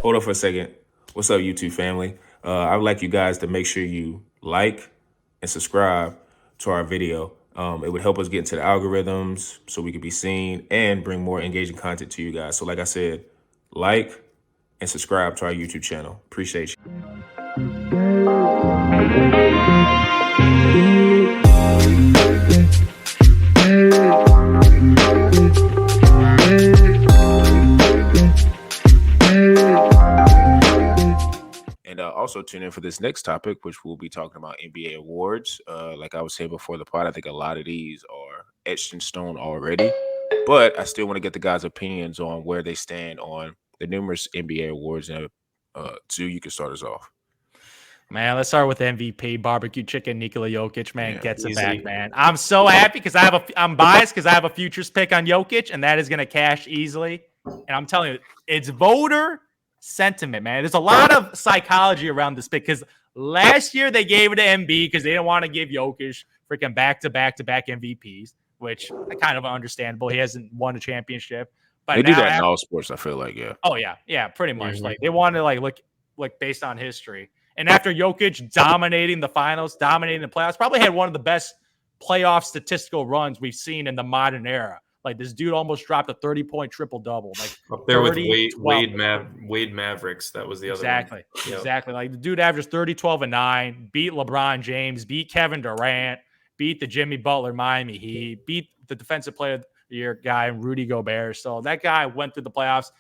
Hold on for a second. What's up, YouTube family? I would like you guys to make sure you like and subscribe to our video. It would help us get into the algorithms so we could be seen and bring more engaging content to you guys. So, like I said, like and subscribe to our YouTube channel. Appreciate you. And also tune in for this next topic, which we'll be talking about NBA awards. Like I was saying before the pod, I think a lot of these are etched in stone already, but I still want to get the guys' opinions on where they stand on the numerous NBA awards. And Zhu, you can start us off. Man, let's start with MVP barbecue chicken. Nikola Jokic, man, gets it easy. back, man. I'm so happy because I'm biased because I have a futures pick on Jokic, and that is going to cash easily. And I'm telling you, it's voter sentiment, man. There's a lot of psychology around this pick because last year they gave it to MB because they didn't want to give Jokic freaking back-to-back MVPs, which kind of understandable. He hasn't won a championship. But They do that in all sports, I feel like, yeah. Oh, yeah, pretty much. Like they want to look based on history. And after Jokic dominating the finals, dominating the playoffs, probably had one of the best playoff statistical runs we've seen in the modern era. Like this dude almost dropped a 30-point triple-double. Like Up there with 30, Wade Mavericks. That was the other exactly. one. Yep. Exactly. Like the dude averaged 30, 12, and 9, beat LeBron James, beat Kevin Durant, beat the Jimmy Butler Miami Heat, beat the defensive player of the year guy, Rudy Gobert. So that guy went through the playoffs,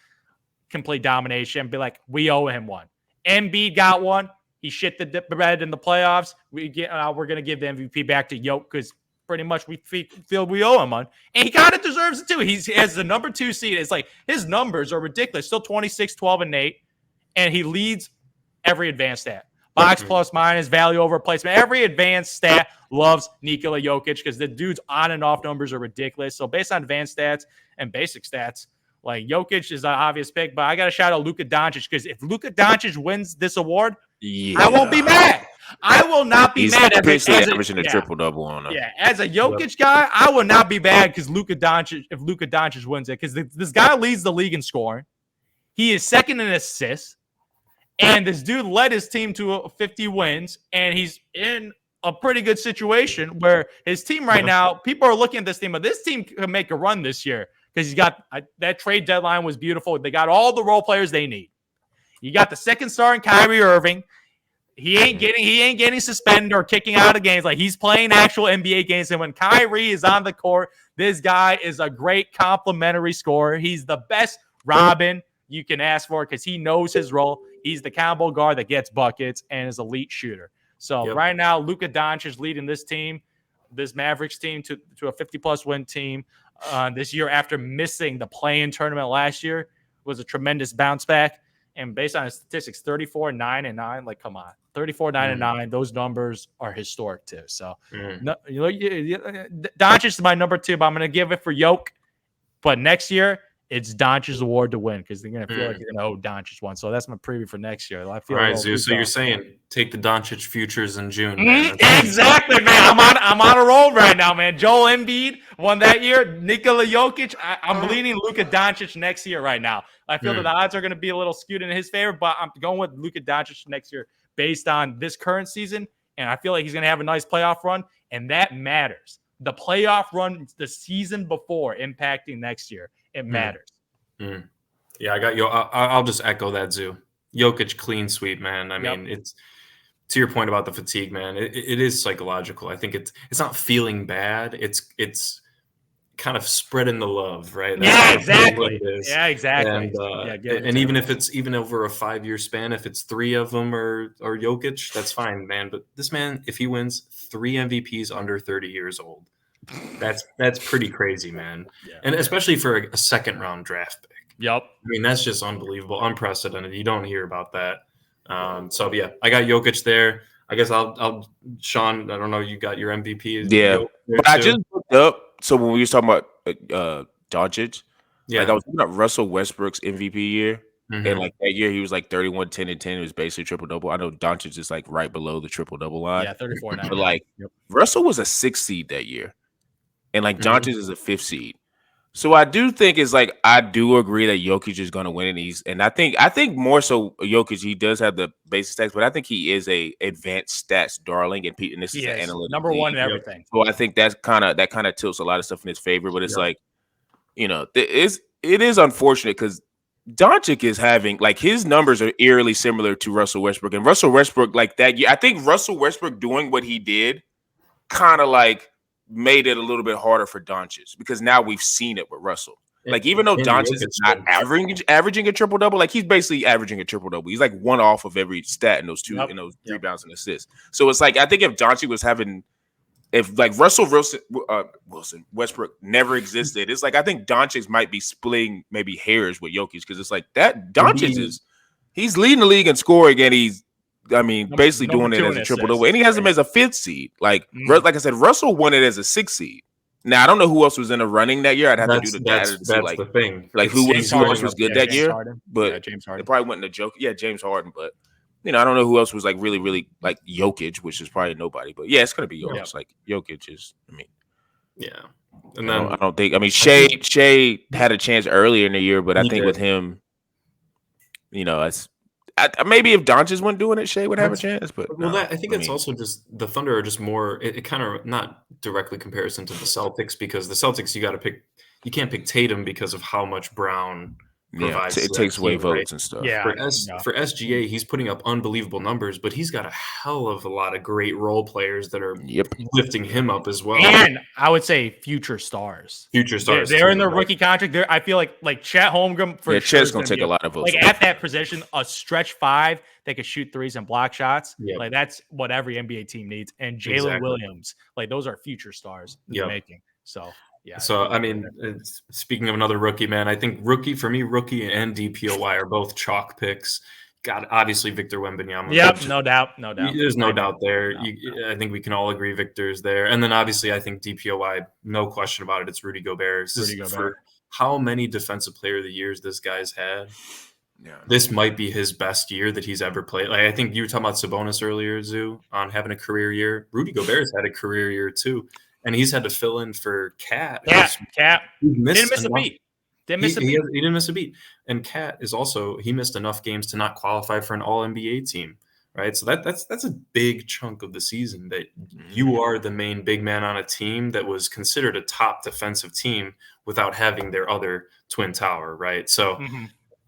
complete domination, be like, we owe him one. Embiid got one. He shit the bread in the playoffs. We're going to give the MVP back to Jokic because pretty much we feel we owe him one. And he kind of deserves it too. He has the number 2 seed. It's like his numbers are ridiculous. Still 26, 12, and 8. And he leads every advanced stat. Box plus minus, value over replacement. Every advanced stat loves Nikola Jokic because the dude's on and off numbers are ridiculous. So based on advanced stats and basic stats, like Jokic is an obvious pick, but I got to shout out Luka Doncic because if Luka Doncic wins this award, I won't be mad. I will not be mad. He's averaging a triple-double on him. Yeah, as a Jokic guy, I will not be mad because Luka Doncic wins it because this guy leads the league in scoring. He is second in assists, and this dude led his team to 50 wins, and he's in a pretty good situation where his team right now, people are looking at this team, but this team can make a run this year because he's got that trade deadline was beautiful. They got all the role players they need. You got the second star in Kyrie Irving. He ain't getting suspended or kicking out of games. Like he's playing actual NBA games. And when Kyrie is on the court, this guy is a great complimentary scorer. He's the best Robin you can ask for because he knows his role. He's the combo guard that gets buckets and is an elite shooter. So right now, Luka Doncic is leading this team, this Mavericks team, to a 50-plus win team this year after missing the play-in tournament last year. It was a tremendous bounce back. And based on his statistics, 34, 9, and 9. Like, come on. 34, 9, and 9. Those numbers are historic, too. So, Doncic is my number 2, but I'm going to give it for Jokic. But next year, it's Doncic's award to win because they're going to feel like they're going to owe Doncic one. So, that's my preview for next year. I feel all right, Zeus. So, you're saying take the Doncic futures in June. Exactly, man. I'm on a roll right now, man. Joel Embiid won that year. Nikola Jokic. I'm leaning Luka Doncic next year right now. I feel that the odds are going to be a little skewed in his favor, but I'm going with Luka Doncic next year based on this current season, and I feel like he's going to have a nice playoff run, and that matters. The playoff run the season before impacting next year, it matters. Yeah, I got you. I'll just echo that, Zoo. Jokic clean sweep, man. I mean, it's to your point about the fatigue, man. It is psychological. I think it's not feeling bad. It's kind of spreading the love, right? That's exactly. Yeah, exactly. And even if it's over a 5-year span, if it's 3 of them or Jokic, that's fine, man. But this man, if he wins 3 MVPs under 30 years old, that's pretty crazy, man. Yeah. And especially for a second round draft pick. Yep. I mean, that's just unbelievable, unprecedented. You don't hear about that. So yeah, I got Jokic there. I guess I'll Sean. I don't know. You got your MVP. Yeah, but I just looked up. So when we were talking about Doncic, like I was looking at Russell Westbrook's MVP year, and like that year he was like 31, 10, and 10. It was basically triple-double. I know Doncic is like right below the triple-double line. Yeah, 34, 9. But like Russell was a 6th seed that year, and like Doncic is a 5th seed. So I do think it's like I do agree that Jokic is going to win in East, and I think more so Jokic. He does have the basic stats, but I think he is a advanced stats darling, and this is He an is analytic number one league. in everything. So I think that kind of tilts a lot of stuff in his favor. But it's Yep. like it is unfortunate because Doncic is having like his numbers are eerily similar to Russell Westbrook, and Russell Westbrook like that. I think Russell Westbrook doing what he did kind of like made it a little bit harder for Doncic because now we've seen it with Russell. Like even though And Doncic Jokic is not did. averaging a triple double, like he's basically averaging a triple double. He's like one off of every stat in those Yep. rebounds and assists. So it's like I think if Doncic was having if like Russell Westbrook never existed, it's like I think Doncic might be splitting maybe hairs with Jokic because it's like that Doncic he's leading the league in scoring and he's basically Number doing it two as in a triple double, assists. and he has him as a 5th seed. Like like I said, Russell won it as a 6th seed. Now I don't know who else was in the running that year. I'd have to do the data to see that's the thing. like who else was good that year. Harden. But James it Harden. probably wasn't a joke. Yeah, James Harden, but I don't know who else was like really, really like Jokic, which is probably nobody. But yeah, it's gonna be Jokic. Yep. Like Jokic is. Yeah. And I then don't think. Shea had a chance earlier in the year, but I He think did. with him, it's maybe if Doncic wasn't doing it, Shea would have a chance. But I think it's also just the Thunder are just more. It kind of not directly comparison to the Celtics because the Celtics you can't pick Tatum because of how much Brown provides. it to takes that away team, votes right? and stuff. Yeah. For SGA, he's putting up unbelievable numbers, but he's got a hell of a lot of great role players that are lifting him up as well. And I would say future stars. Future stars. They're in too, their right? rookie contract. I feel like Chet Holmgren for sure Chet's is gonna take a lot of votes. Like at that position, a stretch 5 that could shoot threes and block shots. Yep. Like that's what every NBA team needs. And Jalen Exactly. Williams, like those are future stars in the making. So yeah. So speaking of another rookie, man, I think rookie and DPOY are both chalk picks. God, obviously Victor Wembanyama. Yep, no doubt. There's no doubt there. I think we can all agree Victor's there. And then obviously I think DPOY, no question about it, it's Rudy Gobert. For how many defensive player of the years this guy's had. Yeah. This might be his best year that he's ever played. Like I think you were talking about Sabonis earlier, Zoo, on having a career year. Rudy Gobert's had a career year too. And he's had to fill in for Cat. Cat. Didn't miss a beat. He didn't miss a beat. And Cat is also he missed enough games to not qualify for an All-NBA team, right? So that's a big chunk of the season that you are the main big man on a team that was considered a top defensive team without having their other twin tower, right? So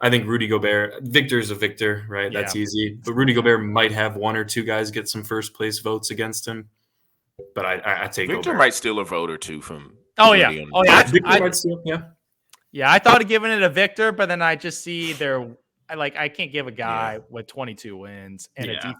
I think Rudy Gobert, Victor's a Victor, right? Yeah. That's easy. But Rudy Gobert might have one or two guys get some first place votes against him. But I take Victor Gobert. might steal a vote or two from. Victor might steal, Yeah, I thought of giving it a Victor, but then I just see I can't give a guy with 22 wins and a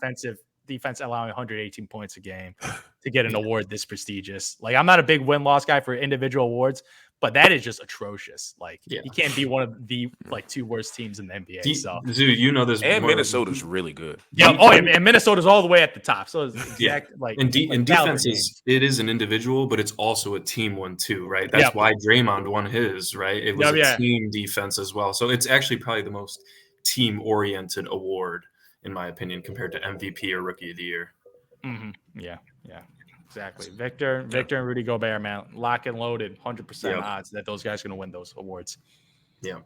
defense allowing 118 points a game to get an award this prestigious. Like I'm not a big win-loss guy for individual awards, but that is just atrocious. Like he can't be one of the 2 worst teams in the NBA. Zoo, you know this. And Minnesota's really good. Yeah. And Minnesota's all the way at the top. So it's defense is an individual, but it's also a team one too, right? That's why Draymond won his, right? It was a team defense as well. So it's actually probably the most team-oriented award, in my opinion, compared to MVP or Rookie of the Year. Mm-hmm. Yeah. Exactly. Victor and Rudy Gobert, man, lock and loaded, 100% odds that those guys are going to win those awards. Yeah.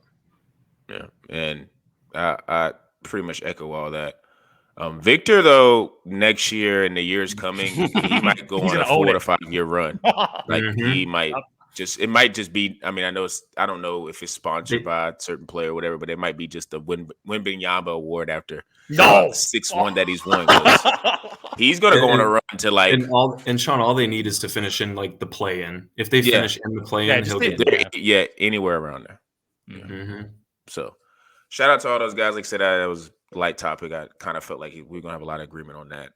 And I pretty much echo all that. Victor, though, next year and the years coming, he might go on a 4 to 5 year run. Like he might it might just be. I mean, I don't know if it's sponsored by a certain player or whatever, but it might be just the Wembanyama award after 6-1 that he's won. He's gonna go on a run to like and Sean, all they need is to finish in like the play-in. If they finish in the play-in, he'll get anywhere around there. So, shout out to all those guys. Like I said, that was a light topic. I kind of felt like we're gonna have a lot of agreement on that.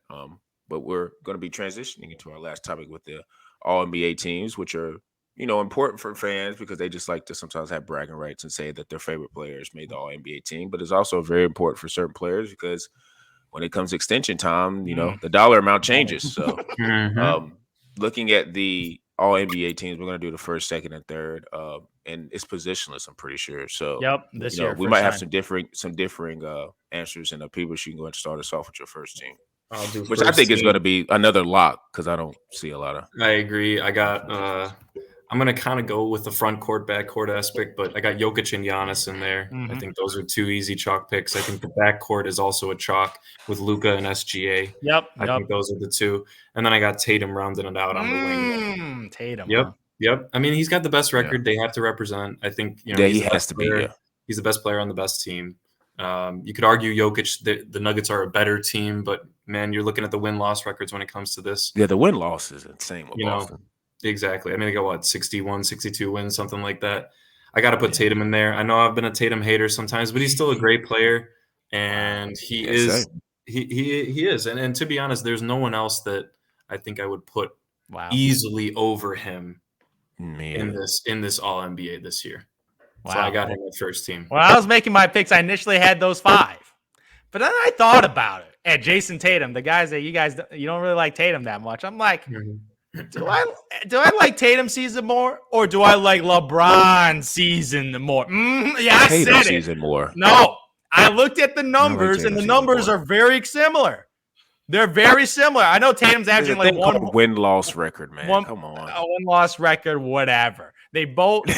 But we're gonna be transitioning into our last topic with the All NBA teams, which are important for fans because they just like to sometimes have bragging rights and say that their favorite players made the All NBA team. But it's also very important for certain players because when it comes to extension time, the dollar amount changes. So looking at the All NBA teams, we're going to do the first, second, and third. And it's positionless, I'm pretty sure. So this year we might have some differing answers. And P-Bush, you can go ahead and start us off with your first team. Which I think is going to be another lock because I don't see a lot of. I agree. I'm going to kind of go with the front court, back court aspect, but I got Jokic and Giannis in there. I think those are 2 easy chalk picks. I think the back court is also a chalk with Luka and SGA. Yep. I think those are the 2. And then I got Tatum rounding it out on the wing. Tatum. Yep. Huh? Yep. I mean, he's got the best record. They have to represent. I think, Yeah, he's he the has best to be. player. Yeah. He's the best player on the best team. You could argue Jokic, the Nuggets are a better team, but man, you're looking at the win-loss records when it comes to this. Yeah, the win-loss is insane with Boston. Exactly. I mean, they got 61, 62 wins, something like that. I got to put Tatum in there. I know I've been a Tatum hater sometimes, but he's still a great player, and he is. He is. And to be honest, there's no one else that I think I would put easily over him in this All NBA this year. So I got him at first team. When I was making my picks, I initially had those 5, but then I thought about it. And Jason Tatum, the guys that you don't really like Tatum that much. I'm like, do I like Tatum season more, or do I like LeBron season more? Yeah, I Tatum said season more. No, I looked at the numbers, and the numbers are very similar. They're very similar. I know Tatum's averaging like one win-loss record, man. Come on, a win-loss record, whatever. They both. no,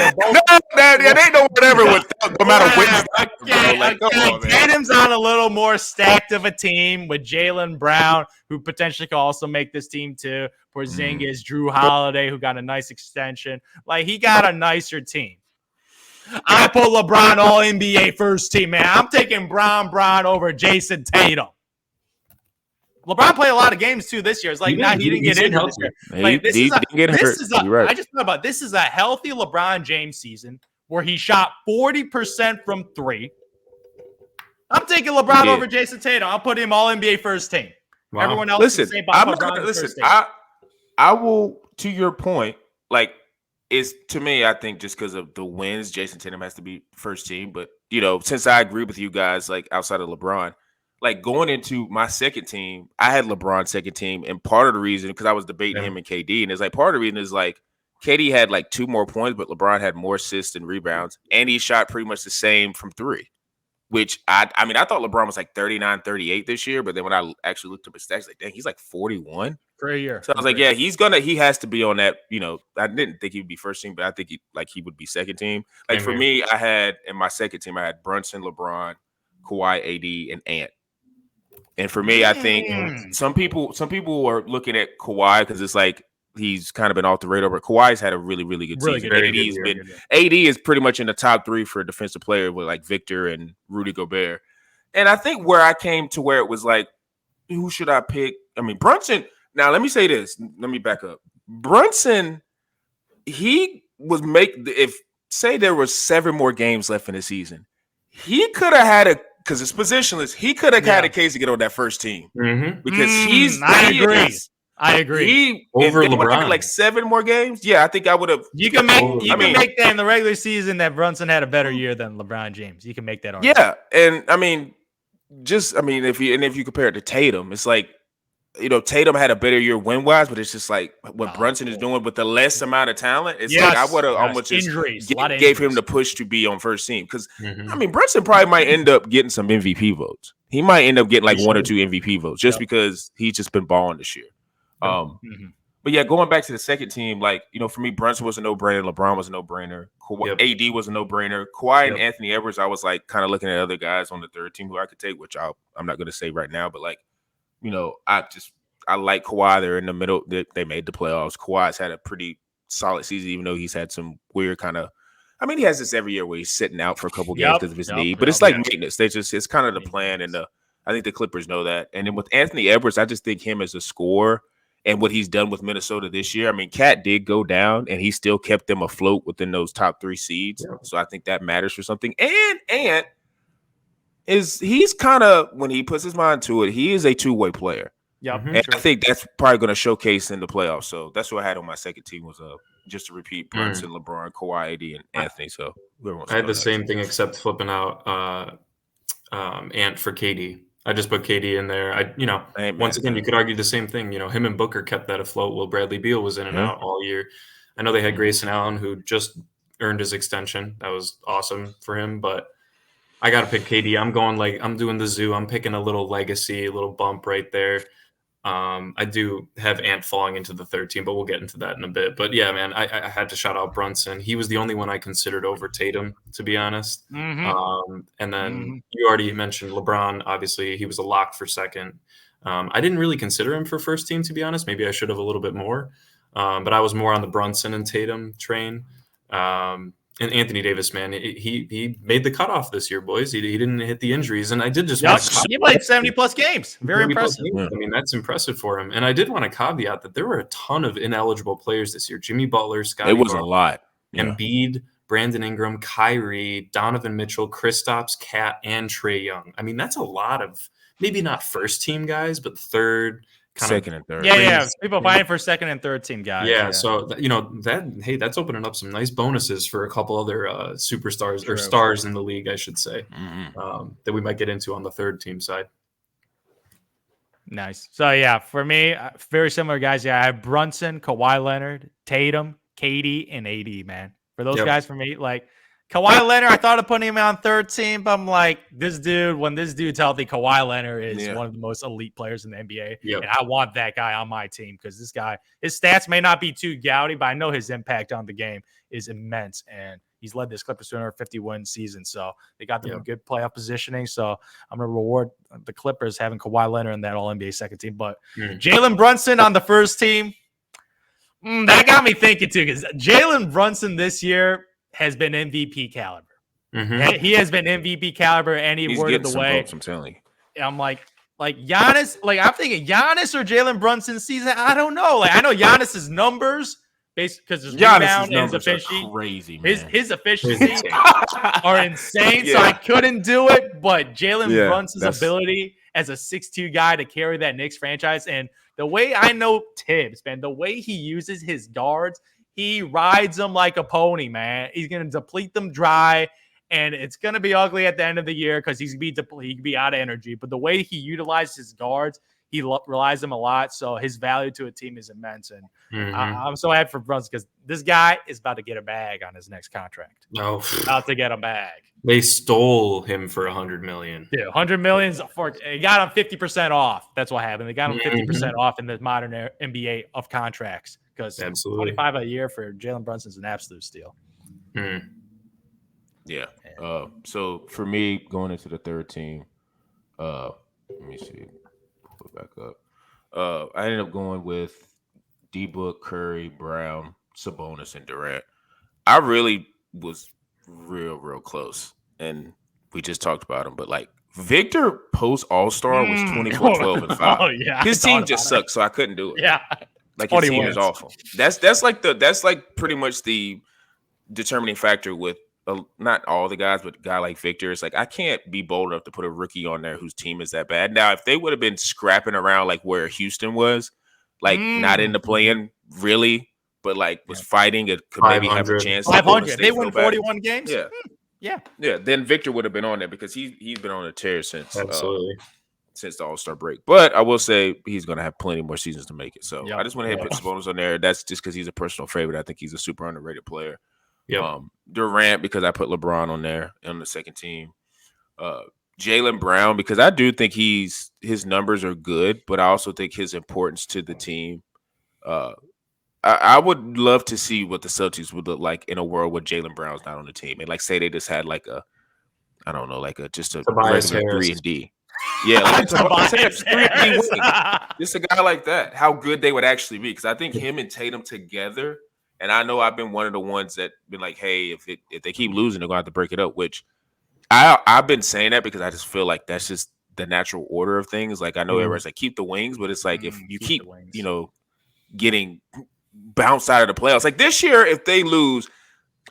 there ain't no whatever with no matter what. Okay. Tatum's on a little more stacked of a team with Jaylen Brown, who potentially could also make this team too. Porzingis, Drew Holiday, who got a nice extension. Like, he got a nicer team. I put LeBron All NBA first team, man. I'm taking Brown over Jason Tatum. LeBron played a lot of games too this year. It's like, he didn't get injured this year. Like, he didn't get hurt. I just thought about this is a healthy LeBron James season where he shot 40% from 3. I'm taking LeBron over Jason Tatum. I'll put him All NBA first team. Wow. Everyone else listen, listen. I will, to your point, like, it's to me, I think just because of the wins, Jason Tatum has to be first team. But since I agree with you guys, like outside of LeBron, like going into my second team, I had LeBron second team, and part of the reason because I was debating him and KD, and it's like part of the reason is like KD had like 2 more points, but LeBron had more assists and rebounds, and he shot pretty much the same from 3. Which I thought LeBron was like 39, 38 this year, but then when I actually looked up his stats, like, dang, he's like 41 for a year. So I was like, yeah, he has to be on that. I didn't think he would be first team, but I think he would be second team. Like for me, I had in my second team, I had Brunson, LeBron, Kawhi, AD, and Ant. And for me, I think some people are looking at Kawhi because it's like he's kind of been off the radar, but Kawhi's had a really, really good season. AD is pretty much in the top 3 for a defensive player with like Victor and Rudy Gobert. And I think where I came to where it was like, who should I pick? I mean, Brunson. Now, let me say this. Let me back up. Brunson, he was say there were 7 more games left in the season, he could have had because it's positionless, he could have had a case to get on that first team. Because I agree. He over LeBron, like 7 more games. Yeah, I think I would have. You can make that in the regular season that Brunson had a better year than LeBron James. You can make that argument. Yeah, and if you compare it to Tatum, it's like Tatum had a better year win-wise, but it's just like what Brunson is doing with the less amount of talent. It's like I would have almost just gave him the push to be on first team because Brunson probably might end up getting some MVP votes. He might end up getting like 1 or 2 MVP votes just because he's just been balling this year. But yeah, going back to the second team, like for me, Brunson was a no-brainer, LeBron was a no-brainer, AD was a no-brainer, Kawhi and Anthony Edwards. I was like kind of looking at other guys on the third team who I could take, which I'm not going to say right now, but like. I like Kawhi. They're in the middle. They made the playoffs. Kawhi's had a pretty solid season, even though he's had some weird kind of. I mean, he has this every year where he's sitting out for a couple games because of his knee, but it's like maintenance. It's kind of the plan, and I think the Clippers know that. And then with Anthony Edwards, I just think him as a scorer and what he's done with Minnesota this year. I mean, Cat did go down, and he still kept them afloat within those top 3 seeds. Yeah. So I think that matters for something. And he's kind of, when he puts his mind to it, he is a two-way player. Yeah, and I think that's probably going to showcase in the playoffs. So that's what I had on my second team was just to repeat Brunson, LeBron, Kawhi, AD, and Anthony. So I had the same thing except flipping out Ant for KD. I just put KD in there. Once again, you could argue the same thing. Him and Booker kept that afloat while Bradley Beal was in and out all year. I know they had Grayson Allen, who just earned his extension. That was awesome for him, but I got to pick KD. I'm doing the zoo. I'm picking a little legacy, a little bump right there. I do have Ant falling into the third team, but we'll get into that in a bit. But yeah, man, I had to shout out Brunson. He was the only one I considered over Tatum, to be honest. And then you already mentioned LeBron. Obviously, he was a lock for second. I didn't really consider him for first team, to be honest. Maybe I should have a little bit more. But I was more on the Brunson and Tatum train. And Anthony Davis, man, he made the cutoff this year, boys. He didn't hit the injuries, and I did just he played 70+ games. Very impressive. Games. I mean, that's impressive for him. And I did want to caveat that there were a ton of ineligible players this year. Jimmy Butler, Scottie It was Barnes, a lot. Embiid, Brandon Ingram, Kyrie, Donovan Mitchell, Kristaps, Cat, and Trae Young. I mean, that's a lot of maybe not first team guys, but third. Second and third. Yeah. People fighting for second and third team guys. Yeah. So, that's opening up some nice bonuses for a couple other superstars or stars in the league, I should say, that we might get into on the third team side. Nice. So, yeah, for me, very similar guys. Yeah, I have Brunson, Kawhi Leonard, Tatum, KD, and AD, man. For those guys, for me, like, Kawhi Leonard, I thought of putting him on third team, but I'm like, when this dude's healthy, Kawhi Leonard is one of the most elite players in the NBA. Yep. And I want that guy on my team because this guy, his stats may not be too gaudy, but I know his impact on the game is immense. And he's led this Clippers to another 51 season. So they got them in good playoff positioning. So I'm going to reward the Clippers having Kawhi Leonard in that All-NBA second team. But Jalen Brunson on the first team, that got me thinking too, because Jalen Brunson this year has been MVP caliber. He has been MVP caliber any word of the way. Votes, I'm telling you. I'm like Giannis, I'm thinking Giannis or Jalen Brunson season. I don't know. Like I know Giannis's numbers because his rebound and his efficiency, crazy, man. His efficiency are insane. So I couldn't do it. But Jalen Brunson's ability as a 6'2" guy to carry that Knicks franchise, and the way I know Tibbs, man, the way he uses his guards. He rides them like a pony, man. He's going to deplete them dry, and it's going to be ugly at the end of the year because he could be out of energy. But the way he utilizes his guards, he relies them a lot, so his value to a team is immense. And I'm so happy for Brunson because this guy is about to get a bag on his next contract. No, about to get a bag. They stole him for $100 million. Yeah, $100 million. He got him 50% off. That's what happened. They got him 50% off in the modern NBA of contracts. Because $25 a year for Jalen Brunson is an absolute steal. Yeah. So for me, going into the third team, let me see. Pull it back up. I ended up going with D-Book, Curry, Brown, Sabonis, and Durant. I really was real close, and we just talked about him. But like Victor post All-Star was 24, 12, and 5. Oh yeah, his team just sucked, so I couldn't do it. Yeah. Like his team is awful. That's like pretty much the determining factor with not all the guys, but a guy like Victor. It's like I can't be bold enough to put a rookie on there whose team is that bad. Now, if they would have been scrapping around like where Houston was, like not in the play-in really, but like was fighting, it could maybe have a chance. 500. They win 41 games. Yeah. Then Victor would have been on there because he's been on a tear since absolutely. Since the All-Star break. But I will say he's going to have plenty more seasons to make it. So I just went ahead and put Sabonis on there. That's just because he's a personal favorite. I think he's a super underrated player. Durant, because I put LeBron on there on the second team. Jaylen Brown, because I do think his numbers are good, but I also think his importance to the team. I would love to see what the Celtics would look like in a world where Jaylen Brown's not on the team. And like say they just had like a regular 3-and-D. Yeah, like just a guy like that. How good they would actually be, because I think him and Tatum together. And I know I've been one of the ones that been like, hey, if they keep losing, they're gonna have to break it up. Which I've been saying that because I just feel like that's just the natural order of things. Like I know everyone's like keep the wings, but it's like if you keep getting bounced out of the playoffs. Like this year, if they lose,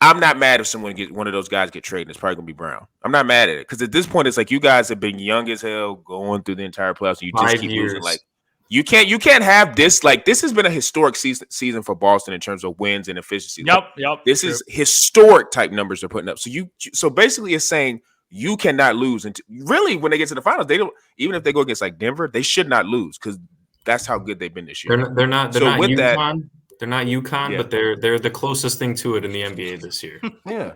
I'm not mad if one of those guys get traded. It's probably gonna be Brown. I'm not mad at it because at this point, it's like you guys have been young as hell going through the entire playoffs, and you just keep losing. Like you can't have this. Like this has been a historic season for Boston in terms of wins and efficiency. Yep. This is historic type numbers they're putting up. So basically, it's saying you cannot lose. And really, when they get to the finals, they don't. Even if they go against like Denver, they should not lose because that's how good they've been this year. They're not UConn. They're not UConn, but they're the closest thing to it in the NBA this year. Yeah.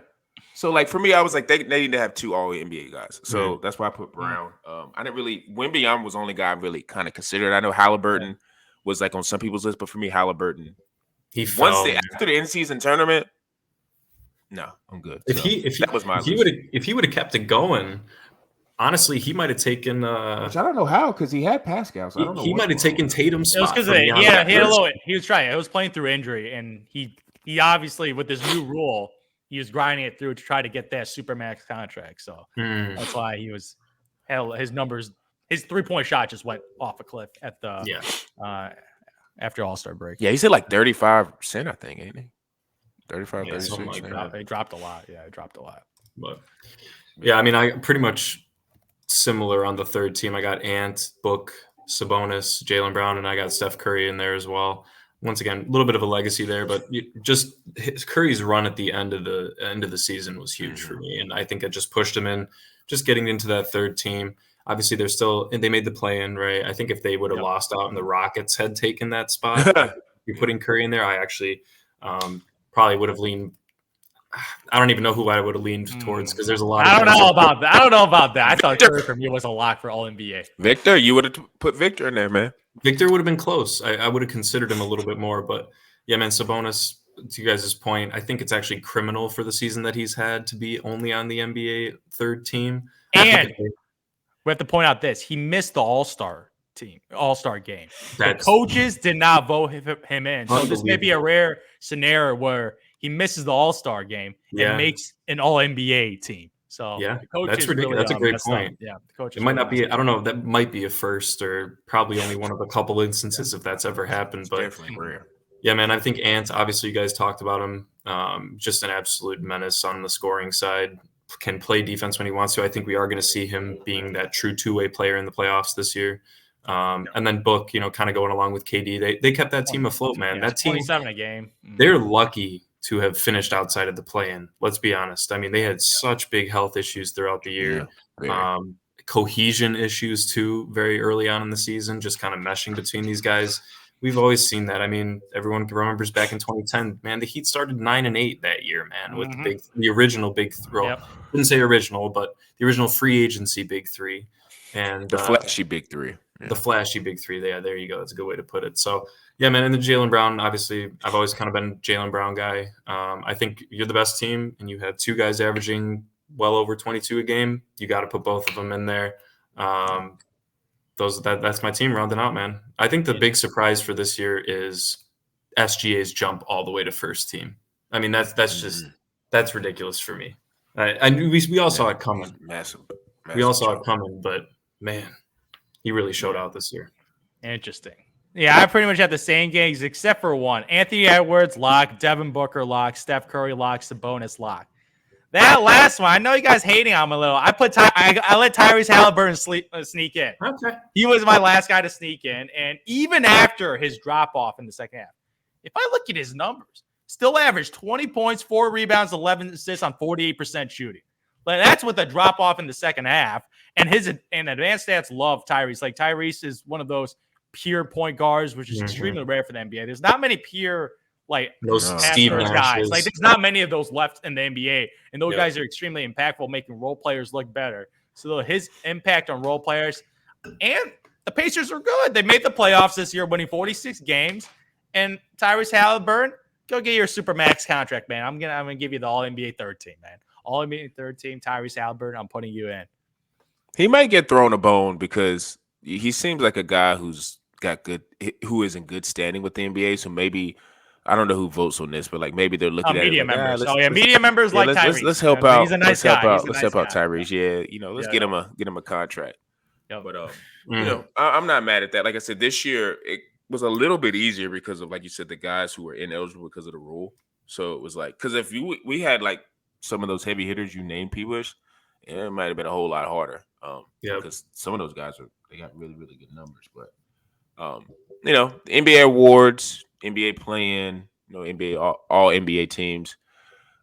So like for me, I was like they need to have 2 All NBA guys. So that's why I put Brown. I didn't really Wembyama was the only guy I really kind of considered. I know Halliburton was like on some people's list, but for me, Halliburton He fell. Man. after the in-season tournament. No, I'm good. That was my list. If he would have kept it going, honestly, he might have taken. Which I don't know how because he had Pascal. So I don't know. He might have taken Tatum's It was spot. because he had a little. He was trying. It was playing through injury, and he obviously with this new rule, he was grinding it through to try to get that supermax contract. So that's why he was his numbers. His 3-point shot just went off a cliff at the after All-Star break. Yeah, he's at like 35%, I think, ain't he? 35, yeah, 36. Like that. It dropped a lot. Yeah, it dropped a lot. But yeah, I mean, I pretty much similar on the third team. I got Ant, Book, Sabonis, Jaylen Brown, and I got Steph Curry in there as well. Once again, a little bit of a legacy there, but just Curry's run at the end of the season was huge for me, and I think it just pushed him in, just getting into that third team. Obviously, they're still and they made the play-in, right? I think if they would have lost out and the Rockets had taken that spot, you're putting Curry in there. I actually probably would have leaned. I don't even know who I would have leaned towards because there's a lot. I don't know about that. I thought Curry for me was a lock for All NBA. Victor, you would have put Victor in there, man. Victor would have been close. I would have considered him a little bit more, but yeah, man, Sabonis. To you guys' point, I think it's actually criminal for the season that he's had to be only on the NBA third team. And we have to point out this: he missed the All-Star game. The coaches did not vote him in, so this may be a rare scenario where he misses the All-Star game and makes an All-NBA team. So that's ridiculous. Really, that's a great point. Yeah, the coach. It might not be. I don't know. That might be a first, or probably only one of a couple instances if that's ever happened. But definitely rare. Yeah, man. I think Ant. Obviously, you guys talked about him. Just an absolute menace on the scoring side. Can play defense when he wants to. I think we are going to see him being that true two-way player in the playoffs this year. And then Book, kind of going along with KD. They kept that team afloat, man. Yeah, that team, 27 a game. They're lucky to have finished outside of the play-in. Let's be honest. I mean, they had such big health issues throughout the year. Cohesion issues too, very early on in the season, just kind of meshing between these guys. We've always seen that. I mean, everyone remembers back in 2010, man, the Heat started 9-8 that year, man, with the original big throw. Yep. Didn't say original, but the original free agency big three. And the flashy big three. Yeah. The flashy big three. Yeah, there you go. That's a good way to put it. So, yeah, man, and then Jaylen Brown, obviously, I've always kind of been a Jaylen Brown guy. I think you're the best team, and you have two guys averaging well over 22 a game. You got to put both of them in there. That's my team rounding out, man. I think the big surprise for this year is SGA's jump all the way to first team. I mean, that's just that's ridiculous for me. We all saw it coming. Massive we all saw it coming, but man, he really showed out this year. Interesting. Yeah, I pretty much have the same games except for one. Anthony Edwards lock, Devin Booker lock, Steph Curry lock, Sabonis lock. That last one, I know you guys hating on him a little. I let Tyrese Halliburton sneak in. Okay. He was my last guy to sneak in, and even after his drop off in the second half, if I look at his numbers, still averaged 20 points, 4 rebounds, 11 assists on 48% shooting. But that's with a drop off in the second half, and advanced stats love Tyrese. Like Tyrese is one of those pure point guards, which is extremely rare for the NBA. There's not many pure Steve guys. Like there's not many of those left in the NBA, and those guys are extremely impactful, making role players look better. So his impact on role players, and the Pacers are good. They made the playoffs this year, winning 46 games. And Tyrese Halliburton, go get your super max contract, man. I'm gonna give you the All NBA third team, man. All NBA third team, Tyrese Halliburton. I'm putting you in. He might get thrown a bone because he seems like a guy who is in good standing with the NBA. So maybe. I don't know who votes on this, but like maybe they're looking at media it members. Media members like Tyrese. Let's help out. He's a nice guy. Let's help out Tyrese. Yeah, let's get him a contract. Yep. But I'm not mad at that. Like I said, this year it was a little bit easier because of, like you said, the guys who were ineligible because of the rule. So it was like, because if we had like some of those heavy hitters you named, P-Bush, it might have been a whole lot harder. Because some of those guys they got really, really good numbers. But the NBA awards, NBA play-in, NBA all NBA teams.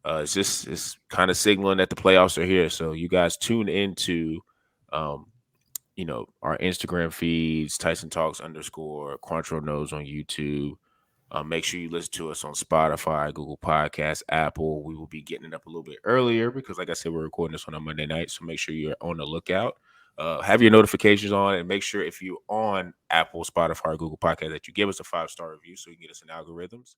It's kind of signaling that the playoffs are here. So you guys tune into our Instagram feeds, Tyson Talks _, Quantro Knows on YouTube. Make sure you listen to us on Spotify, Google Podcasts, Apple. We will be getting it up a little bit earlier because, like I said, we're recording this on a Monday night. So make sure you're on the lookout. Have your notifications on, and make sure if you're on Apple, Spotify, or Google Podcast that you give us a 5-star review so you can get us in algorithms.